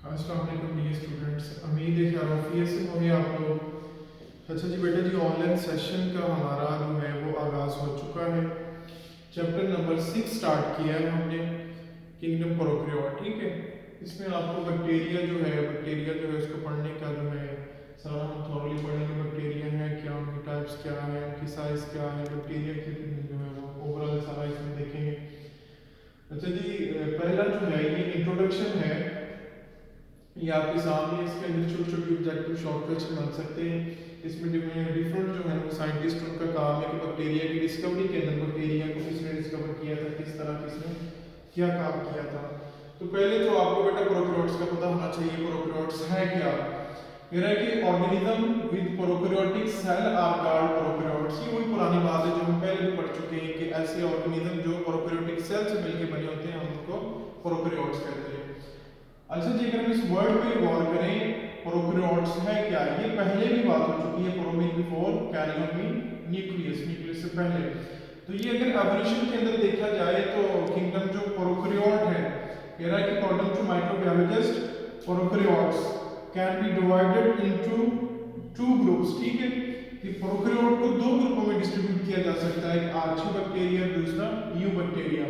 अस्सलाम वालेकुम dear students, उम्मीद है कि आरोफियत से होंगे आप लोग। अच्छा जी बेटा जी, ऑनलाइन सेशन का हमारा जो है वो आगाज़ हो चुका है। चैप्टर नंबर 6 स्टार्ट किया है हमने, किंगडम प्रोकैरियोट। ठीक है, इसमें आपको बैक्टीरिया जो है उसको पढ़ने का जो है सारा हम थॉरली पढ़ेंगे। बैक्टीरिया है क्या, उनकी टाइप्स क्या है, उनकी साइज़ क्या है, बैक्टीरिया की जो है वो ओवरऑल सारा इसमें देखेंगे। अच्छा जी, पहला जो है ये इंट्रोडक्शन है। ये आपके सामने इसके अंदर छोटे छोटे ऑब्जेक्टिव शॉर्ट क्वेश्चन बन सकते हैं। इसमें डिफरेंट जो है वो साइंटिस्ट उनका काम है कि बैक्टीरिया की डिस्कवरी के अंदर बैक्टीरिया को किसने डिस्कवर किया था, किस तरह किसने क्या काम किया था। तो पहले तो आपको बेटा प्रोकैरियोट्स का पता होना चाहिए। प्रोकैरियोट्स है क्या? कह रहा है कि organism with prokaryotic cell are called prokaryotes. ये वही पुरानी बात है जो हम पहले भी पढ़ चुके हैं कि ऐसे ऑर्गेनिज्म जो प्रोकैरियोटिक सेल से मिलकर बने होते हैं हम उनको प्रोकैरियोट्स कहते हैं। अच्छा जी, अगर हम इस वर्ड पे गौर करें, प्रोकैरियोट्स है क्या, ये पहले भी बात हो चुकी है। Pro mean before karyon mean nucleus, nucleus से पहले। तो ये अगर एवोल्यूशन के अंदर देखा जाए तो किंगडम जो प्रोकैरियोट है, कह रहा है कि according to microbiologist prokaryotes can be divided into two groups. ठीक है, कि प्रोकैरियोट को दो ग्रुपों में डिस्ट्रीब्यूट किया जा सकता है, एक आर्चियोबैक्टीरिया, दूसरा यूबैक्टीरिया।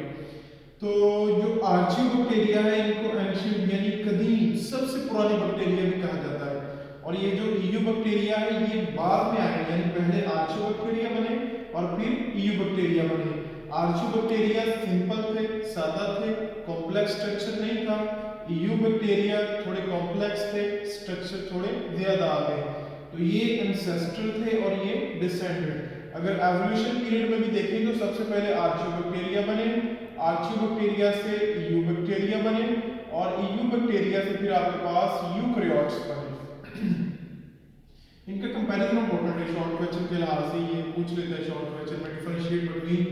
तो जो आर्चियोबैक्टीरिया है इनको एंशिएंट यानी कदीम सबसे पुरानी बैक्टीरिया भी कहा जाता है। और ये जो यूबैक्टीरिया है ये बाद में आए, यानी पहले आर्चियोबैक्टीरिया बने और फिर यूबैक्टीरिया बने। आर्चियोबैक्टीरिया सिंपल थे, सादा थे, कॉम्प्लेक्स स्ट्रक्चर नहीं था। यूबैक्टीरिया थोड़े कॉम्प्लेक्स थे, स्ट्रक्चर थोड़े ज्यादा आ गए। तो ये एंसेस्ट्रल थे और ये डिसेंडेंट। अगर एवोल्यूशन पीरियड में भी देखें तो सबसे पहले आर्चियोबैक्टीरिया बने, आर्चियोबैक्टीरिया से यूबैक्टीरिया बने और यूबैक्टीरिया से फिर आपके पास यूकैरियोट्स बने। इनका कंपैरिजन इंपॉर्टेंट है शॉर्ट क्वेश्चन के लिहाज से, ये पूछ लेता है शॉर्ट क्वेश्चन में डिफरेंशिएट बिटवीन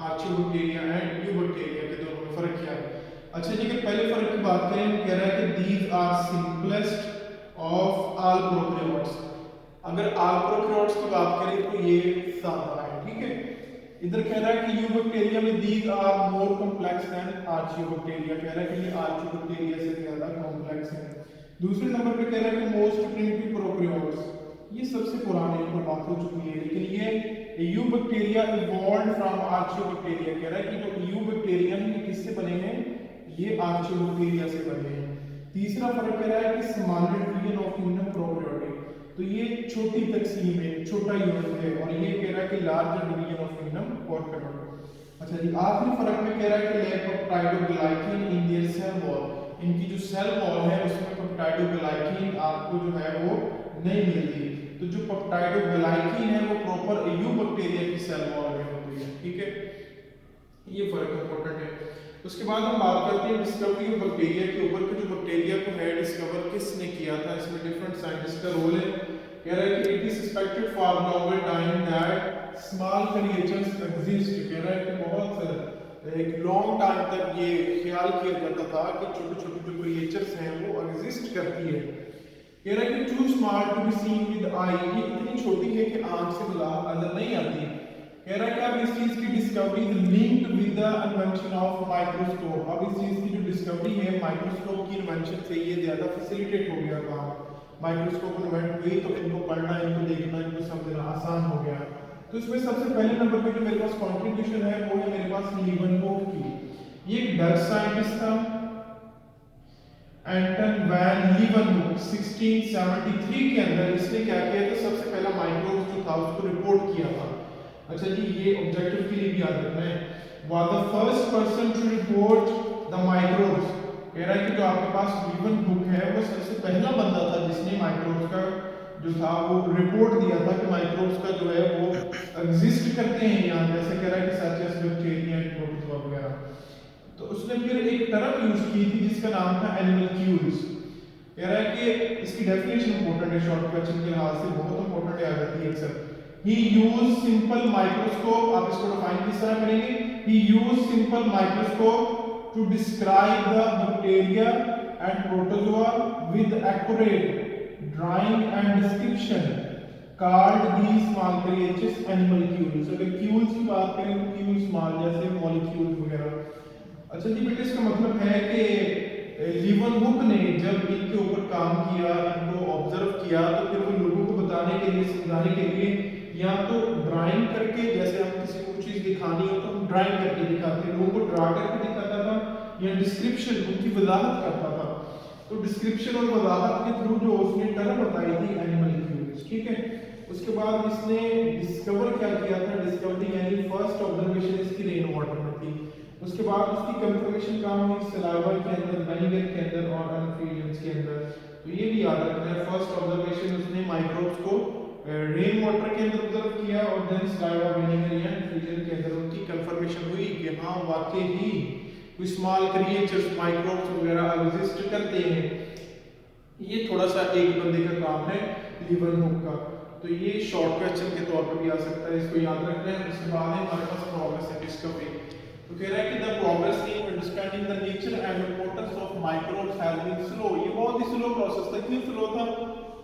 आर्चियोबैक्टीरिया एंड यूबैक्टीरिया के दोनों में फर्क क्या है। अच्छा जी, अगर पहले फर्क की बात करें, कह रहा है कि these are simplest of all prokaryotes. अगर ऑल प्रोकैरियोट्स की बात करें तो ये सादा है। ठीक है, इधर कह रहा है कि यूबैक्टीरिया में these are more complex than archaebacteria. कह रहा है कि ये आर्चियोबैक्टीरिया से ज्यादा कॉम्प्लेक्स है। दूसरे नंबर पे कह रहा है कि मोस्ट प्रिमिटिव प्रोकैरियोट्स, ये सबसे पुराने ऊपर बात हो चुकी है, लेकिन ये यूबैक्टीरिया इवॉल्वड फ्रॉम आर्चियोबैक्टीरिया। कह रहा है कि जो यूबैक्टीरिया है ये किससे बने हैं, ये आर्चियोबैक्टीरिया से बने हैं। तीसरा फर्क कह रहा है कि smaller division of kingdom prokaryotic, तो ये छोटी तकसीम है, छोटा यूनिट है, और ये कह रहा है कि larger division of kingdom prokaryotic. अच्छा जी, आखिरी फर्क में कह रहा है कि lack of peptidoglycan in their cell wall, इनकी जो सेल वॉल है उसमें पेप्टाइडोग्लाइकेन आपको जो है वो नहीं मिलती। तो जो पेप्टाइडोग्लाइकेन है वो प्रॉपर यूबैक्टीरिया की सेल वॉल में होती है। ठीक है, ये फर्क इंपॉर्टेंट है। उसके बाद हम बात करते हैं डिस्कवरी ऑफ बैक्टीरिया के ऊपर कि जो बैक्टीरिया को है डिस्कवर किसने किया था। इसमें डिफरेंट साइंटिस्ट का रोल है। कह रहा है कि it is suspected for longer time that small creatures exist. कह रहा है कि बहुत एक लॉन्ग टाइम तक ये ख्याल किया जाता था कि छोटे छोटे जो क्रिएचर्स हैं वो एग्जिस्ट करती है। कह रहा है कि too small to be seen with eye, ये इतनी छोटी है कि आंख से नजर नहीं आती। कह रहा है कि अब इस चीज की discovery linked with the invention of microscope. अब इस चीज की जो डिस्कवरी है माइक्रोस्कोप की इन्वेंशन से ये ज्यादा फैसिलिटेट हो गया काम। माइक्रोस्कोप इन्वेंट हुई तो इनको पढ़ना, इनको देखना, इनको समझना आसान हो गया। तो इसमें सबसे पहले नंबर पे जो मेरे पास कंट्रीब्यूशन है वो है मेरे पास लीवनहोफ की। ये एक डच साइंटिस्ट था, एंटन वैन लीवनहोफ। 1673 के अंदर इसने क्या किया था, सबसे पहला माइक्रोब्स जो था उसको रिपोर्ट किया था। अच्छा जी, ये ऑब्जेक्टिव के लिए भी याद रखना है। Was the first person to report the microbes. कह रहा है कि जो आपके पास लीवनहोफ है वो सबसे पहला बंदा था जिसने माइक्रोब्स का जो था वो रिपोर्ट दिया था कि माइक्रोब्स का जो है वो एग्जिस्ट करते हैं यहाँ। जैसे कह रहा है कि such as bacteria and protozoa वगैरह। तो उसने फिर एक टर्म यूज की थी जिसका नाम था एनिमलक्यूल्स। कह रहा है कि इसकी डेफिनेशन इंपॉर्टेंट है, शॉर्ट क्वेश्चन के लिहाज से बहुत इंपॉर्टेंट है, आ जाती है अक्सर। He used simple microscope, आप इसको डिफाइन किस तरह करेंगे, he used simple microscope to describe the bacteria and protozoa with accurate drawing and description called these small creatures animalcules। अगर क्यूल्स की बात करें तो क्यूल स्मॉल जैसे मॉलिक्यूल्स वगैरह। अच्छा जी बेटे, इसका मतलब है कि लीवनहुक ने जब इनके ऊपर काम किया, इनको ऑब्जर्व किया, तो फिर वो लोगों को बताने के लिए, समझाने के लिए या तो ड्राइंग करके, जैसे हम किसी को चीज दिखानी हो तो हम ड्राइंग करके दिखाते हैं, लोगों को ड्रा करके दिखाता था, या डिस्क्रिप्शन, उनकी वजाहत करता था। तो डिस्क्रिप्शन और वजाहत के थ्रू जो उसने टर्म बताई थी एनिमल क्यूज, ठीक है। उसके बाद इसने डिस्कवर क्या किया था, डिस्कवरी यानी फर्स्ट ऑब्जर्वेशन इसकी रेन वाटर में थी। उसके बाद उसकी कंफर्मेशन कहाँ हुई, सलाइवा के अंदर, वेनिगर के अंदर और एनाफिलियंस के अंदर। तो ये भी याद रखना है, फर्स्ट ऑब्जर्वेशन उसने माइक्रोब्स को रेन वाटर के अंदर ऑब्जर्व किया और देन सलाइवा, वेनिगर या एनाफिलियंस के अंदर उनकी कंफर्मेशन हुई कि हाँ वाकई ही कोई स्मॉल क्रिएचर्स, माइक्रोब्स वगैरह एग्जिस्ट करते हैं। ये थोड़ा सा एक बंदे का काम है लीवनहुक का। तो ये शॉर्ट क्वेश्चन के तौर पर भी आ सकता है, इसको याद रखना है। उसके बाद है हमारे पास प्रोग्रेस एंड डिस्कवरी। तो कह रहा है कि the progress in understanding the nature and importance of microbes has been slow. ये बहुत ही स्लो प्रोसेस था। क्यों स्लो था?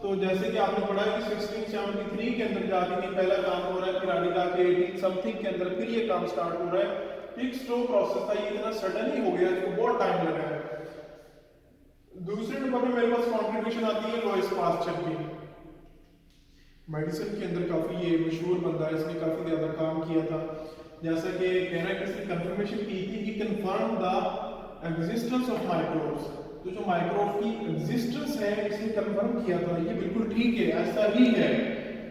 तो जैसे कि आपने पढ़ा है कि 1673 के अंदर जाके पहला काम हो रहा है, फिर आगे जाके 18 समथिंग के अंदर फिर ये काम स्टार्ट हो रहा है। एक स्लो प्रोसेस था, ये इतना सडनली हो गया, इसको बहुत टाइम लगा है। दूसरे नंबर पे मेरे पास कंट्रीब्यूशन आती है लुईस पास्चर की। मेडिसिन के अंदर काफी ये मशहूर बंदा है, इसने काफी ज्यादा काम किया था। जैसा कि कह रहा है कि इसने कंफर्मेशन की थी कि confirm the existence of microbes. तो जो माइक्रोब की एग्जिस्टेंस है इसने कंफर्म किया था, ये बिल्कुल ठीक है, ऐसा ही है।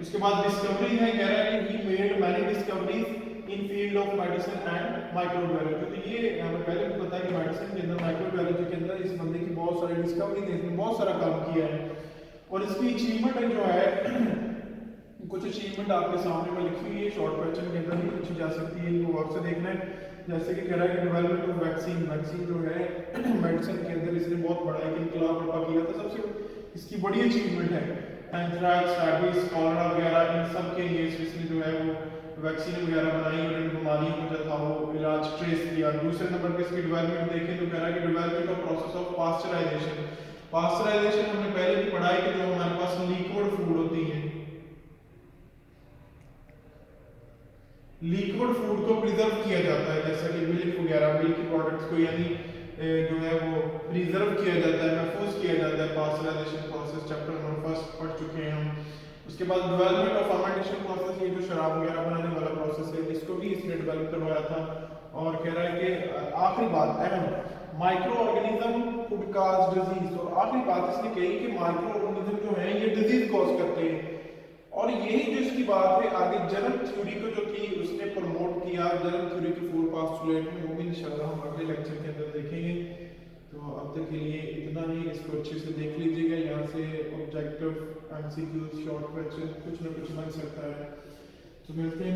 उसके बाद डिस्कवरी है, कह रहा है कि he made many discoveries in field of medicine and microbiology. तो ये हमें पहले भी पता है कि मेडिसिन के अंदर, माइक्रोबायोलॉजी के अंदर इस बंदे की बहुत सारी डिस्कवरी थी, इसने बहुत सारा काम किया है। और इसकी अचीवमेंट जो है कुछ अचीवमेंट आपके सामने में लिखी हुई है, शॉर्ट क्वेश्चन के अंदर भी पूछी जा सकती है, इनको गौर से देखना है। जैसे कि कह रहा है कि डेवलपमेंट ऑफ वैक्सीन, वैक्सीन जो है मेडिसिन के अंदर इसने बहुत बड़ा एक इनकलाब बर्पा किया था, सबसे इसकी बड़ी अचीवमेंट है। एंथ्रैक्स, रैबीज, कॉलरा वगैरह इन सब के लिए इसने जो है वो वैक्सीन वगैरह बनाई और इन बीमारियों को जो था वो इलाज ट्रेस किया। दूसरे नंबर पर इसकी डेवलपमेंट देखें तो कह रहा है कि development of process of pasteurization. Pasteurization हमने पहले भी पढ़ा है कि जो हमारे पास लिक्विड फूड होती है, लिक्विड फूड को प्रिजर्व किया जाता है, जैसा कि मिल्क वगैरह, मिल्क प्रोडक्ट्स को यानी जो है वो प्रिजर्व किया जाता है, महफूज किया जाता है। पास्चराइजेशन प्रोसेस चैप्टर नंबर 1 पढ़ चुके हैं हम। उसके बाद डेवलपमेंट ऑफ फर्मेंटेशन प्रोसेस, ये जो शराब वगैरह बनाने वाला प्रोसेस है, इसको भी इसने डेवलप करवाया था। और कह रहा है कि आखिरी बात अहम, micro organism could cause disease. और आखिरी बात इसने कही कि माइक्रो ऑर्गेनिज्म जो है ये डिजीज कॉज करते हैं। और यही जो इसकी बात है आगे जर्म थ्योरी को जो थी उसने प्रमोट किया। जर्म थ्योरी के 4 पोस्टुलेट में वो भी इंशाल्लाह हम अगले लेक्चर के अंदर देखेंगे। तो अब तक के लिए इतना ही, इसको अच्छे से देख लीजिएगा। यहाँ से ऑब्जेक्टिव, एमसीक्यूज, शॉर्ट क्वेश्चन कुछ ना कुछ बन सकता है। तो मिलते हैं।